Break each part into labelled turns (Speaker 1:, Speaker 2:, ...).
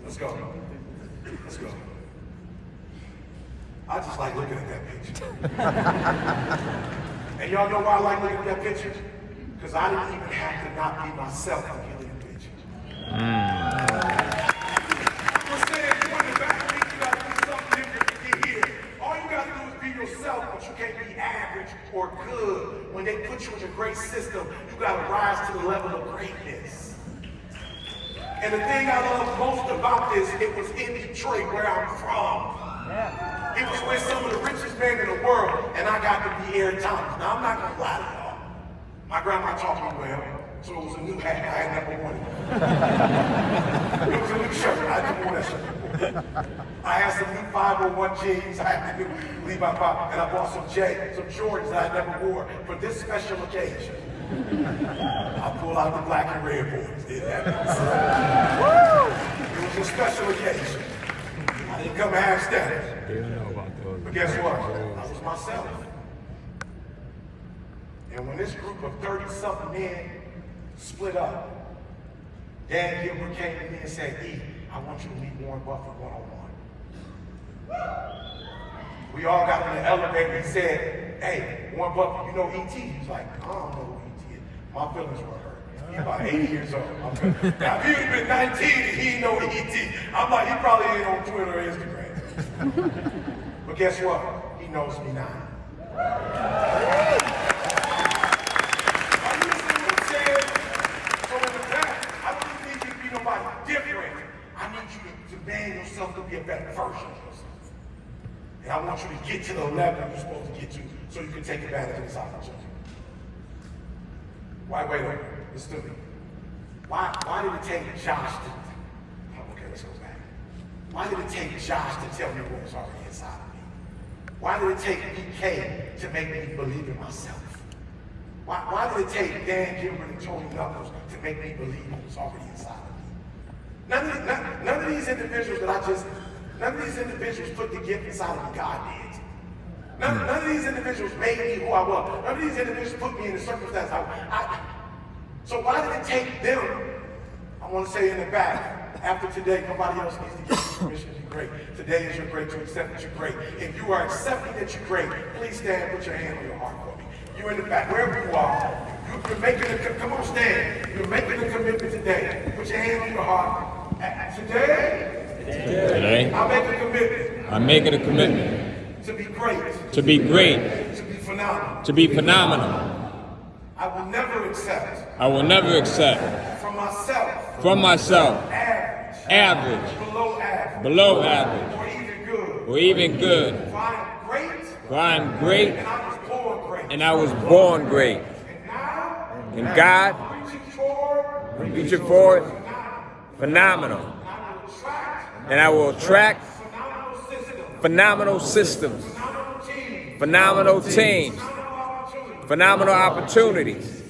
Speaker 1: Let's go. Let's go. I just like looking at that picture. And y'all know why I like looking at that picture? Because I didn't even have to not be myself to get in the picture. We're saying you in the back of me, you got to do something different to get here. All you got to do is be yourself, but you can't be average or good. When they put you in a great system, you got to rise to the level of greatness. And the thing I love most about this, it was in Detroit, where I'm from. Yeah. It was with some of the richest men in the world, and I got to be Eric Thomas. Now, I'm not going to lie to y'all. My grandma taught me well, so it was a new hat. I had never worn it. It was a new shirt. I didn't wear that shirt before. I had some new 501 jeans. I had to leave my pop, and I bought some Jordans that I never wore for this special occasion. I pulled out the black and red boys. Did that? It was a special occasion. I didn't come half standard. But guess what? I was myself. And when this group of 30-something men split up, Dan Gilbert came to me and said, E, I want you to meet Warren Buffett one-on-one. We all got in the elevator. He said, hey, Warren Buffett, you know E.T.? He's like, I don't know who E.T. is. My feelings were hurt. He's about 80 years old. Now, if he would have been 19 and he didn't know E.T., I'm like, he probably ain't on Twitter or Instagram. But guess what? He knows me now. Demand yourself to be a better version of yourself. And I want you to get to the level you're supposed to get to so you can take advantage of this opportunity. Wait, listen to me. Why did it take Josh to, okay, let's go back. Why did it take Josh to tell me what was already inside of me? Why did it take BK to make me believe in myself? Why did it take Dan Gilbert and Tony Knuckles to make me believe what was already inside of me? None of these individuals put the gift inside of me, God did. None of these individuals made me who I was. None of these individuals put me in the circumstance so why did it take them? I want to say in the back, after today, nobody else needs to give you permission to be great. Today is your great to accept that you're great. If you are accepting that you're great, please stand and put your hand on your heart for me. You in the back, wherever you are, you're making come on, stand. You're making a commitment today. Put your hand on your heart. Today, I
Speaker 2: I'm making a commitment.
Speaker 1: To be great.
Speaker 2: To be great.
Speaker 1: To be phenomenal.
Speaker 2: To be phenomenal.
Speaker 1: I will never accept.
Speaker 2: From myself. Average. Below average. Or even good. For I am great. And I was born great. And God, reaching forward, phenomenal. And I will attract phenomenal systems, phenomenal teams, phenomenal opportunities.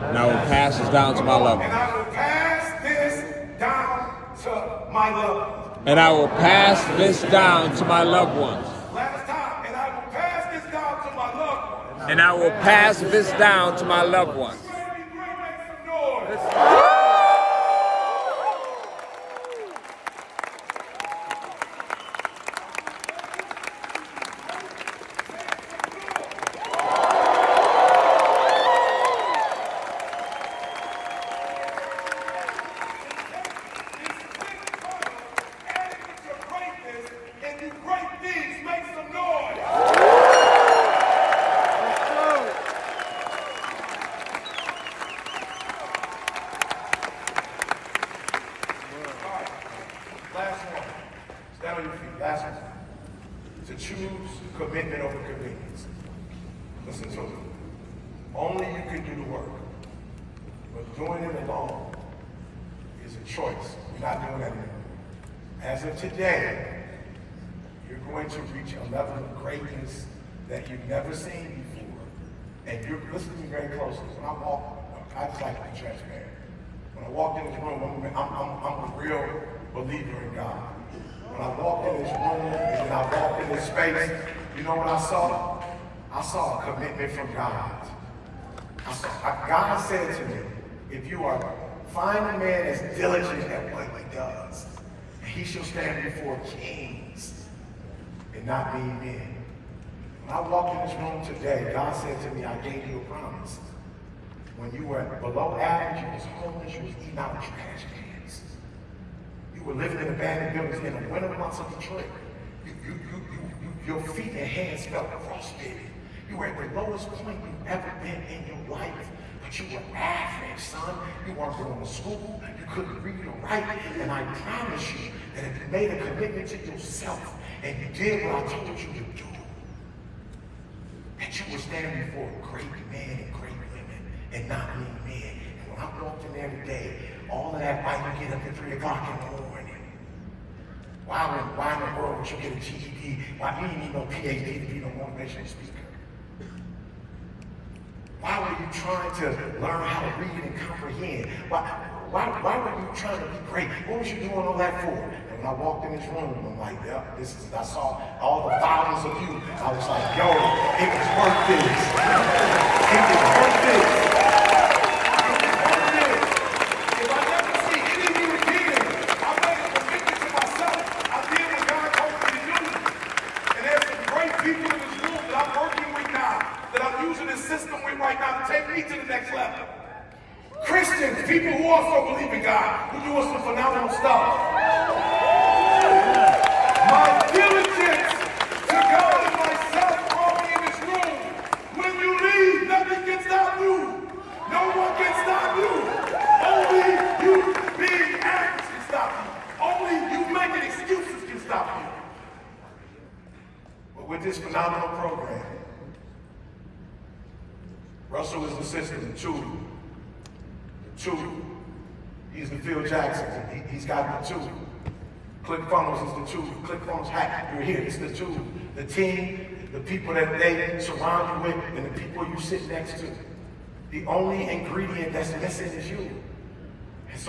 Speaker 2: And I will pass this down to my loved ones. And I will pass this down to my loved ones. And I will pass this down to my loved ones.
Speaker 1: To choose commitment over convenience. Listen to me. Only you can do the work. But doing it alone is a choice. You're not doing that anymore. As of today, you're going to reach a level of greatness that you've never seen before. And you're listening to me very closely. When I walk, I just like to be transparent. When I walked in this room, I'm a real believer in God. When I walked in this room and then I walked in this space, you know what I saw? I saw a commitment from God. God said to me, if you are find a man as diligent at what he does, he shall stand before kings and not mean men. When I walked in this room today, God said to me, I gave you a promise. When you were below average, you was homeless, you was eating out of trash cans. You were living in abandoned buildings in the winter months of Detroit. Your feet and hands felt frostbitten. You were at the lowest point you've ever been in your life. But you were average, son. You weren't going to school. You couldn't read or write. And I promise you that if you made a commitment to yourself and you did what I told you to do, that you would stand before great men and great women and not mean men. And when I walked in there today, all of that, why you get up at 3 o'clock in the morning? Why in the world would you get a GED? Why you didn't need no PhD to be no motivational speaker? Why were you trying to learn how to read and comprehend? Why were you trying to be great? What was you doing all that for? And when I walked in this room, I'm like, yeah, I saw all the thousands of you. I was like, yo, it was worth this. It was worth this. If I never see any of you again, I made a commitment to myself. I did what God told me to do. And there's some great people in this room that I'm working with now, that I'm using this system with right now to take me to the next level. Christians, people who also believe in God, who doing some phenomenal stuff. My diligence to God and myself brought me in this room. When you leave, nothing can stop you. No one can stop you. Only you being average can stop you. Only you making excuses can stop you. But with this phenomenal program, Russell is the system, the tool. He's the Phil Jackson. He's got the tool. ClickFunnels is the tool. ClickFunnels hack. You're here. It's the tool. The team, the people that they surround you with, and the people you sit next to. The only ingredient that's missing is you. And so